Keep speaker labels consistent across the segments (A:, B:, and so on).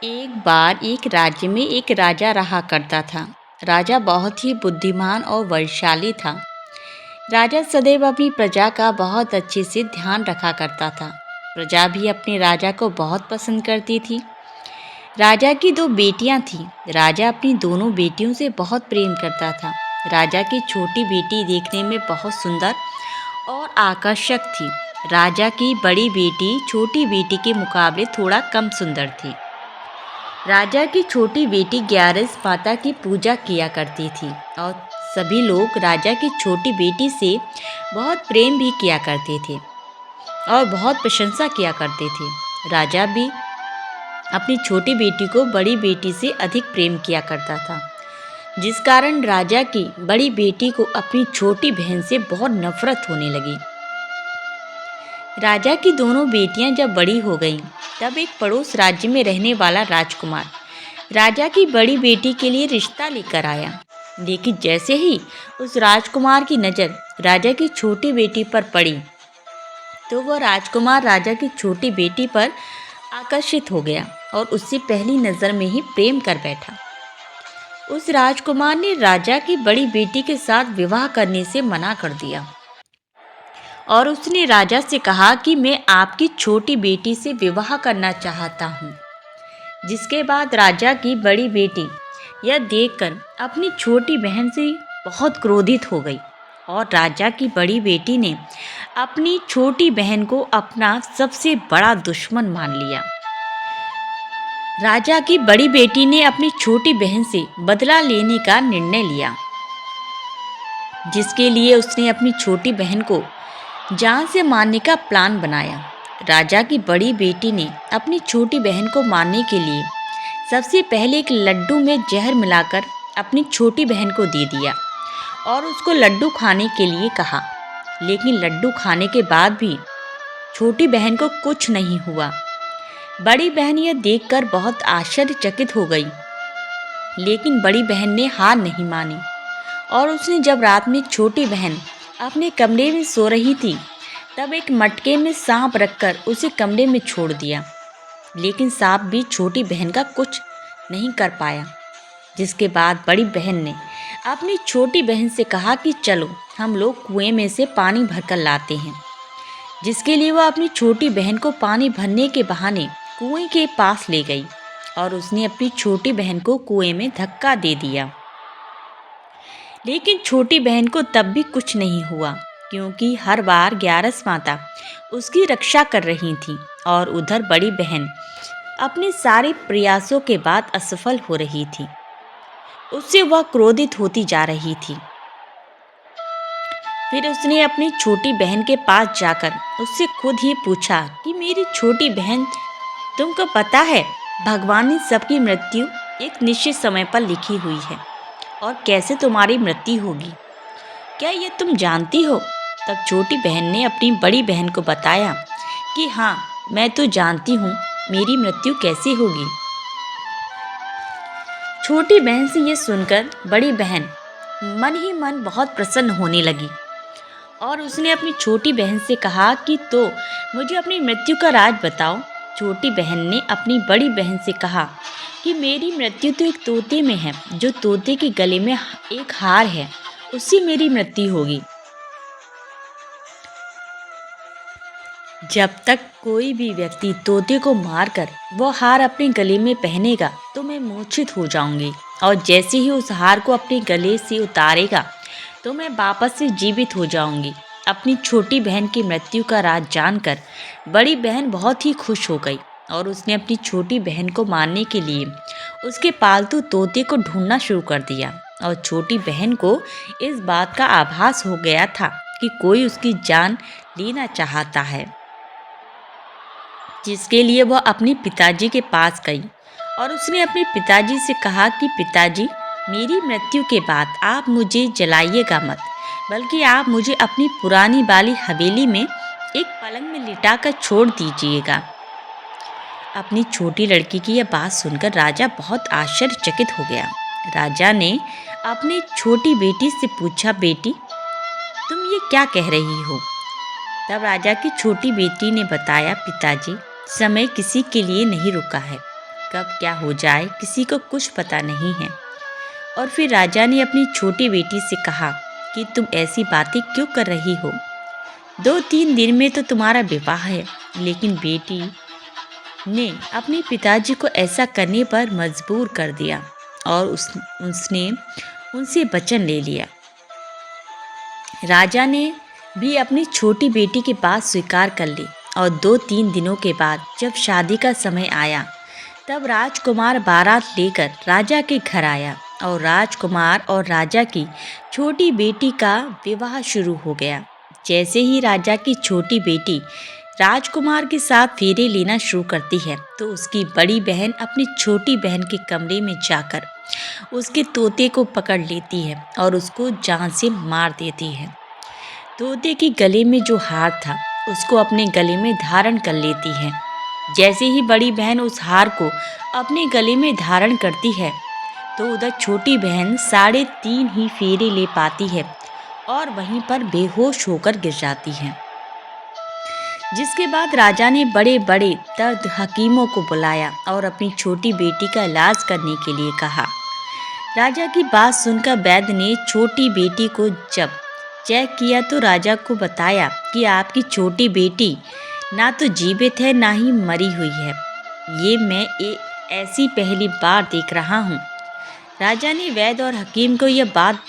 A: एक बार एक राज्य में एक राजा रहा करता था। राजा बहुत ही बुद्धिमान और बलशाली था। राजा सदैव अपनी प्रजा का बहुत अच्छे से ध्यान रखा करता था। प्रजा भी अपने राजा को बहुत पसंद करती थी। राजा की दो बेटियां थीं। राजा अपनी दोनों बेटियों से बहुत प्रेम करता था। राजा की छोटी बेटी देखने में बहुत सुंदर और आकर्षक थी। राजा की बड़ी बेटी छोटी बेटी के मुकाबले थोड़ा कम सुंदर थी। राजा की छोटी बेटी ग्यारस माता की पूजा किया करती थी और सभी लोग राजा की छोटी बेटी से बहुत प्रेम भी किया करते थे और बहुत प्रशंसा किया करते थे। राजा भी अपनी छोटी बेटी को बड़ी बेटी से अधिक प्रेम किया करता था, जिस कारण राजा की बड़ी बेटी को अपनी छोटी बहन से बहुत नफरत होने लगी। राजा की दोनों बेटियां जब बड़ी हो गईं, तब एक पड़ोस राज्य में रहने वाला राजकुमार राजा की बड़ी बेटी के लिए रिश्ता लेकर आया। लेकिन जैसे ही उस राजकुमार की नज़र राजा की छोटी बेटी पर पड़ी, तो वह राजकुमार राजा की छोटी बेटी पर आकर्षित हो गया और उससे पहली नज़र में ही प्रेम कर बैठा। उस राजकुमार ने राजा की बड़ी बेटी के साथ विवाह करने से मना कर दिया और उसने राजा से कहा कि मैं आपकी छोटी बेटी से विवाह करना चाहता हूँ। जिसके बाद राजा की बड़ी बेटी यह देखकर अपनी छोटी बहन से बहुत क्रोधित हो गई और राजा की बड़ी बेटी ने अपनी छोटी बहन को अपना सबसे बड़ा दुश्मन मान लिया। राजा की बड़ी बेटी ने अपनी छोटी बहन से बदला लेने का निर्णय लिया, जिसके लिए उसने अपनी छोटी बहन को जान से मारने का प्लान बनाया। राजा की बड़ी बेटी ने अपनी छोटी बहन को मारने के लिए सबसे पहले एक लड्डू में जहर मिलाकर अपनी छोटी बहन को दे दिया और उसको लड्डू खाने के लिए कहा। लेकिन लड्डू खाने के बाद भी छोटी बहन को कुछ नहीं हुआ। बड़ी बहन यह देखकर बहुत आश्चर्यचकित हो गई, लेकिन बड़ी बहन ने हार नहीं मानी और उसने जब रात में छोटी बहन अपने कमरे में सो रही थी, तब एक मटके में सांप रखकर उसे कमरे में छोड़ दिया। लेकिन सांप भी छोटी बहन का कुछ नहीं कर पाया। जिसके बाद बड़ी बहन ने अपनी छोटी बहन से कहा कि चलो हम लोग कुएं में से पानी भरकर लाते हैं। जिसके लिए वह अपनी छोटी बहन को पानी भरने के बहाने कुएं के पास ले गई और उसने अपनी छोटी बहन को कुएं में धक्का दे दिया। लेकिन छोटी बहन को तब भी कुछ नहीं हुआ, क्योंकि हर बार ग्यारस माता उसकी रक्षा कर रही थी और उधर बड़ी बहन अपने सारे प्रयासों के बाद असफल हो रही थी। उससे वह क्रोधित होती जा रही थी। फिर उसने अपनी छोटी बहन के पास जाकर उससे खुद ही पूछा कि मेरी छोटी बहन, तुमको पता है भगवान ने सबकी मृत्यु एक निश्चित समय पर लिखी हुई है और कैसे तुम्हारी मृत्यु होगी, क्या ये तुम जानती हो? तब छोटी बहन ने अपनी बड़ी बहन को बताया कि हाँ, मैं तो जानती हूँ मेरी मृत्यु कैसे होगी। छोटी बहन से ये सुनकर बड़ी बहन मन ही मन बहुत प्रसन्न होने लगी और उसने अपनी छोटी बहन से कहा कि तो मुझे अपनी मृत्यु का राज बताओ। छोटी बहन ने अपनी बड़ी बहन से कहा कि मेरी मृत्यु तो एक तोते में है, जो तोते के गले में एक हार है, उससे मेरी मृत्यु होगी। जब तक कोई भी व्यक्ति तोते को मारकर वो हार अपने गले में पहनेगा तो मैं मूर्छित हो जाऊंगी, और जैसे ही उस हार को अपने गले से उतारेगा तो मैं वापस से जीवित हो जाऊंगी। अपनी छोटी बहन की मृत्यु का राज जानकर बड़ी बहन बहुत ही खुश हो गई और उसने अपनी छोटी बहन को मारने के लिए उसके पालतू तोते को ढूंढना शुरू कर दिया। और छोटी बहन को इस बात का आभास हो गया था कि कोई उसकी जान लेना चाहता है, जिसके लिए वह अपने पिताजी के पास गई और उसने अपने पिताजी से कहा कि पिताजी, मेरी मृत्यु के बाद आप मुझे जलाइएगा मत, बल्कि आप मुझे अपनी पुरानी वाली हवेली में एक पलंग में लिटाकर छोड़ दीजिएगा। अपनी छोटी लड़की की यह बात सुनकर राजा बहुत आश्चर्यचकित हो गया। राजा ने अपनी छोटी बेटी से पूछा, बेटी तुम ये क्या कह रही हो? तब राजा की छोटी बेटी ने बताया, पिताजी समय किसी के लिए नहीं रुका है, कब क्या हो जाए किसी को कुछ पता नहीं है। और फिर राजा ने अपनी छोटी बेटी से कहा कि तुम ऐसी बातें क्यों कर रही हो? 2-3 दिन में तो तुम्हारा विवाह है। लेकिन बेटी ने अपने पिताजी को ऐसा करने पर मजबूर कर दिया और उसने उनसे वचन ले लिया। राजा ने भी अपनी छोटी बेटी की बात स्वीकार कर ली और 2-3 दिनों के बाद जब शादी का समय आया तब राजकुमार बारात लेकर राजा के घर आया और राजकुमार और राजा की छोटी बेटी का विवाह शुरू हो गया। जैसे ही राजा की छोटी बेटी राजकुमार के साथ फेरे लेना शुरू करती है तो उसकी बड़ी बहन अपनी छोटी बहन के कमरे में जाकर उसके तोते को पकड़ लेती है और उसको जान से मार देती है। तोते के गले में जो हार था उसको अपने गले में धारण कर लेती है। जैसे ही बड़ी बहन उस हार को अपने गले में धारण करती है तो उधर छोटी बहन 3.5 ही फेरे ले पाती है और वहीं पर बेहोश होकर गिर जाती है। जिसके बाद राजा ने बड़े बड़े दर्द हकीमों को बुलाया और अपनी छोटी बेटी का इलाज करने के लिए कहा। राजा की बात सुनकर वैद्य ने छोटी बेटी को जब चेक किया तो राजा को बताया कि आपकी छोटी बेटी ना तो जीवित है ना ही मरी हुई है। ये मैं ऐसी पहली बार देख रहा हूँ। राजा ने वैद्य और हकीम को यह बात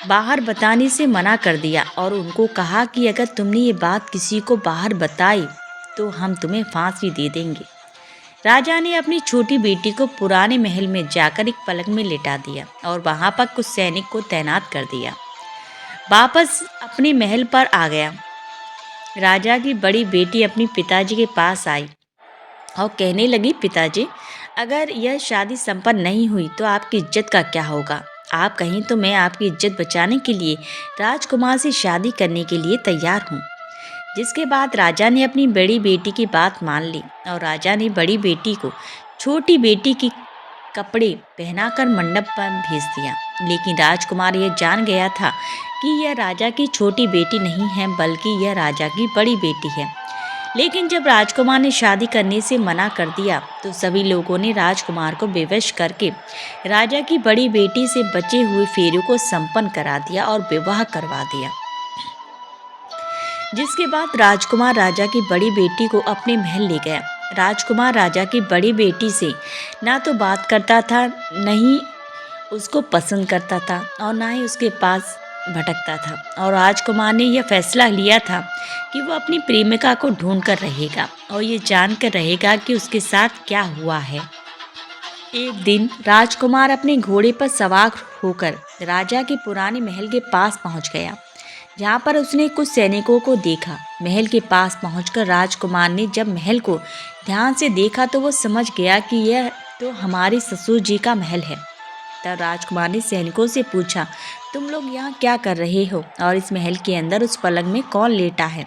A: बाहर बताने से मना कर दिया और उनको कहा कि अगर तुमने ये बात किसी को बाहर बताई तो हम तुम्हें फांसी दे देंगे। राजा ने अपनी छोटी बेटी को पुराने महल में जाकर एक पलंग में लिटा दिया और वहां पर कुछ सैनिक को तैनात कर दिया। वापस अपने महल पर आ गया। राजा की बड़ी बेटी अपनी पिताजी के पास आई और कहने लगी, पिताजी, अगर यह शादी संपन्न नहीं हुई तो आपकी इज्जत का क्या होगा? आप कहीं तो मैं आपकी इज्जत बचाने के लिए राजकुमार से शादी करने के लिए तैयार हूँ। जिसके बाद राजा ने अपनी बड़ी बेटी की बात मान ली और राजा ने बड़ी बेटी को छोटी बेटी की कपड़े पहनाकर मंडप पर भेज दिया। लेकिन राजकुमार यह जान गया था कि यह राजा की छोटी बेटी नहीं है बल्कि यह राजा की बड़ी बेटी है। लेकिन जब राजकुमार ने शादी करने से मना कर दिया तो सभी लोगों ने राजकुमार को बेवश करके राजा की बड़ी बेटी से बचे हुए फेरों को संपन्न करा दिया और विवाह करवा दिया। जिसके बाद राजकुमार राजा की बड़ी बेटी को अपने महल ले गया। राजकुमार राजा की बड़ी बेटी से ना तो बात करता था, न ही उसको पसंद करता था और ना ही उसके पास भटकता था। और राजकुमार ने यह फैसला लिया था कि वो अपनी प्रेमिका को ढूंढ कर रहेगा और ये जान कर रहेगा कि उसके साथ क्या हुआ है। एक दिन राजकुमार अपने घोड़े पर सवार होकर राजा के पुराने महल के पास पहुंच गया, जहाँ पर उसने कुछ सैनिकों को देखा। महल के पास पहुंचकर राजकुमार ने जब महल को ध्यान से देखा तो वो समझ गया कि यह तो हमारे ससुर जी का महल है। तब राजकुमार ने सैनिकों से पूछा, तुम लोग यहाँ क्या कर रहे हो और इस महल के अंदर उस पलंग में कौन लेटा है?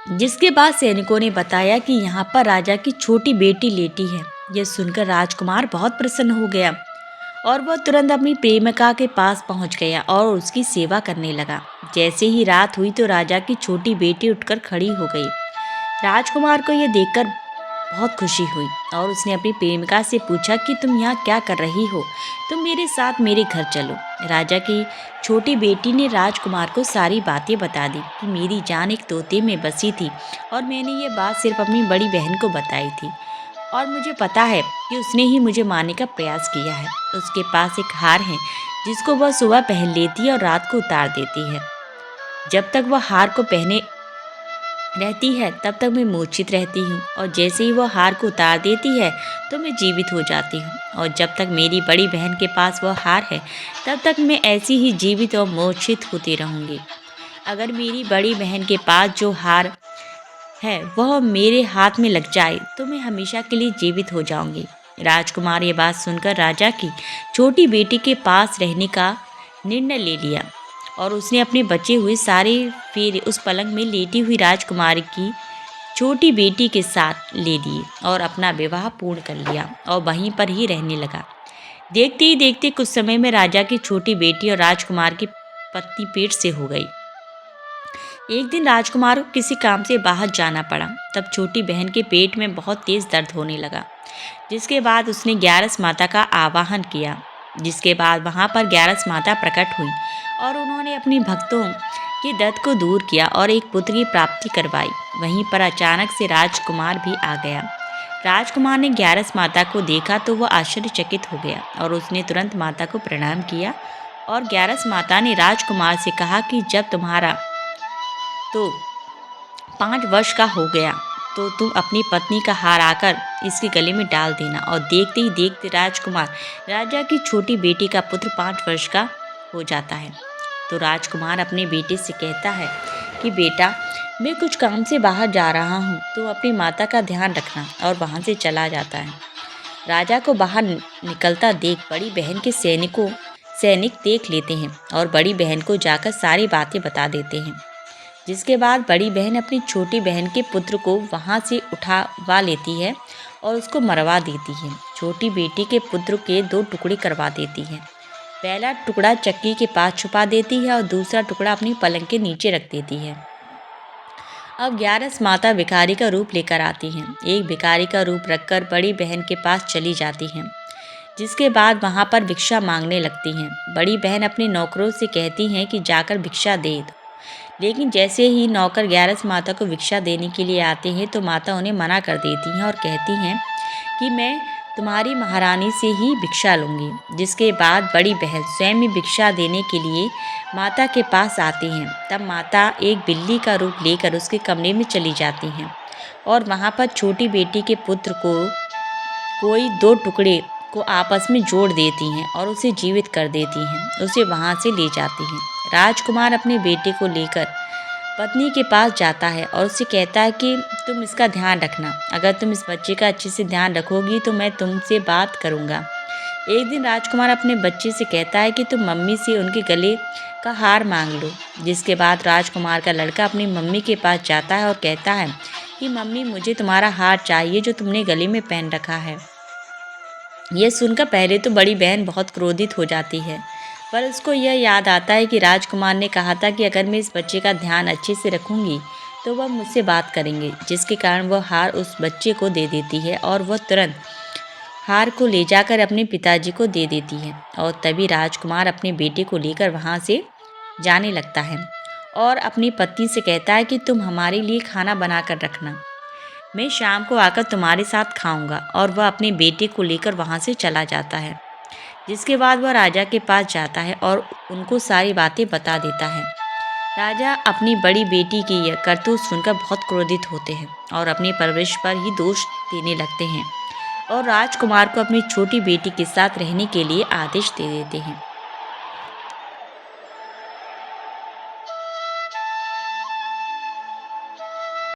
A: जिसके बाद सैनिकों ने बताया कि यहाँ पर राजा की छोटी बेटी लेटी है। यह सुनकर राजकुमार बहुत प्रसन्न हो गया और वह तुरंत अपनी प्रेमिका के पास पहुंच गया और उसकी सेवा करने लगा। जैसे ही रात हुई तो राजा की छोटी बेटी उठकर खड़ी हो गई। राजकुमार को यह देखकर बहुत खुशी हुई और उसने अपनी प्रेमिका से पूछा कि तुम यहाँ क्या कर रही हो? तुम मेरे साथ मेरे घर चलो। राजा की छोटी बेटी ने राजकुमार को सारी बातें बता दी कि मेरी जान एक तोते में बसी थी और मैंने ये बात सिर्फ अपनी बड़ी बहन को बताई थी और मुझे पता है कि उसने ही मुझे मारने का प्रयास किया है। उसके पास एक हार है जिसको वह सुबह पहन लेती है और रात को उतार देती है। जब तक वह हार को पहने रहती है तब तक मैं मूर्छित रहती हूँ और जैसे ही वह हार को उतार देती है तो मैं जीवित हो जाती हूँ और जब तक मेरी बड़ी बहन के पास वह हार है तब तक मैं ऐसी ही जीवित और मूर्छित होती रहूँगी। अगर मेरी बड़ी बहन के पास जो हार है वह मेरे हाथ में लग जाए तो मैं हमेशा के लिए जीवित हो जाऊंगी। राजकुमार ये बात सुनकर राजा की छोटी बेटी के पास रहने का निर्णय ले लिया और उसने अपने बचे हुए सारे फेरे उस पलंग में लेटी हुई राजकुमारी की छोटी बेटी के साथ ले लिए और अपना विवाह पूर्ण कर लिया और वहीं पर ही रहने लगा। देखते ही देखते कुछ समय में राजा की छोटी बेटी और राजकुमार की पत्नी पेट से हो गई। एक दिन राजकुमार को किसी काम से बाहर जाना पड़ा। तब छोटी बहन के पेट में बहुत तेज दर्द होने लगा, जिसके बाद उसने ग्यारस माता का आवाहन किया। जिसके बाद वहाँ पर ग्यारस माता प्रकट हुई और उन्होंने अपने भक्तों के दर्द को दूर किया और एक पुत्र की प्राप्ति करवाई। वहीं पर अचानक से राजकुमार भी आ गया। राजकुमार ने ग्यारस माता को देखा तो वह आश्चर्यचकित हो गया और उसने तुरंत माता को प्रणाम किया। और ग्यारस माता ने राजकुमार से कहा कि जब तुम्हारा तो 5 वर्ष का हो गया तो तुम अपनी पत्नी का हार आकर इसके गले में डाल देना। और देखते ही देखते राजकुमार राजा की छोटी बेटी का पुत्र 5 वर्ष का हो जाता है। तो राजकुमार अपने बेटे से कहता है कि बेटा, मैं कुछ काम से बाहर जा रहा हूँ, तो अपनी माता का ध्यान रखना। और वहाँ से चला जाता है। राजा को बाहर निकलता देख बड़ी बहन के सैनिक देख लेते हैं और बड़ी बहन को जाकर सारी बातें बता देते हैं। जिसके बाद बड़ी बहन अपनी छोटी बहन के पुत्र को वहाँ से उठावा लेती है और उसको मरवा देती है। छोटी बेटी के पुत्र के 2 टुकड़े करवा देती है। पहला टुकड़ा चक्की के पास छुपा देती है और दूसरा टुकड़ा अपनी पलंग के नीचे रख देती है। अब ग्यारस माता भिखारी का रूप लेकर आती हैं। एक भिखारी का रूप रखकर बड़ी बहन के पास चली जाती हैं। जिसके बाद वहाँ पर भिक्षा मांगने लगती हैं। बड़ी बहन अपने नौकरों से कहती हैं कि जाकर भिक्षा दे दो। लेकिन जैसे ही नौकर ग्यारस माता को भिक्षा देने के लिए आते हैं तो माता उन्हें मना कर देती हैं और कहती हैं कि मैं तुम्हारी महारानी से ही भिक्षा लूँगी। जिसके बाद बड़ी बहन स्वयं ही भिक्षा देने के लिए माता के पास आती हैं। तब माता एक बिल्ली का रूप लेकर उसके कमरे में चली जाती हैं और वहाँ पर छोटी बेटी के पुत्र को कोई 2 टुकड़े को आपस में जोड़ देती हैं और उसे जीवित कर देती हैं। उसे वहाँ से ले जाती हैं। राजकुमार अपने बेटे को लेकर पत्नी के पास जाता है और उससे कहता है कि तुम इसका ध्यान रखना। अगर तुम इस बच्चे का अच्छे से ध्यान रखोगी तो मैं तुमसे बात करूँगा। एक दिन राजकुमार अपने बच्चे से कहता है कि तुम मम्मी से उनके गले का हार मांग लो। जिसके बाद राजकुमार का लड़का अपनी मम्मी के पास जाता है और कहता है कि मम्मी, मुझे तुम्हारा हार चाहिए जो तुमने गले में पहन रखा है। यह सुनकर पहले तो बड़ी बहन बहुत क्रोधित हो जाती है, पर उसको यह याद आता है कि राजकुमार ने कहा था कि अगर मैं इस बच्चे का ध्यान अच्छे से रखूंगी तो वह मुझसे बात करेंगे। जिसके कारण वह हार उस बच्चे को दे देती है और वह तुरंत हार को ले जाकर अपने पिताजी को दे देती है। और तभी राजकुमार अपने बेटे को लेकर वहाँ से जाने लगता है और अपनी पत्नी से कहता है कि तुम हमारे लिए खाना बना कर रखना, मैं शाम को आकर तुम्हारे साथ खाऊंगा। और वह अपने बेटे को लेकर वहाँ से चला जाता है। जिसके बाद वह राजा के पास जाता है और उनको सारी बातें बता देता है। राजा अपनी बड़ी बेटी की यह करतूत सुनकर बहुत क्रोधित होते हैं और अपनी परवरिश पर ही दोष देने लगते हैं और राजकुमार को अपनी छोटी बेटी के साथ रहने के लिए आदेश दे देते हैं।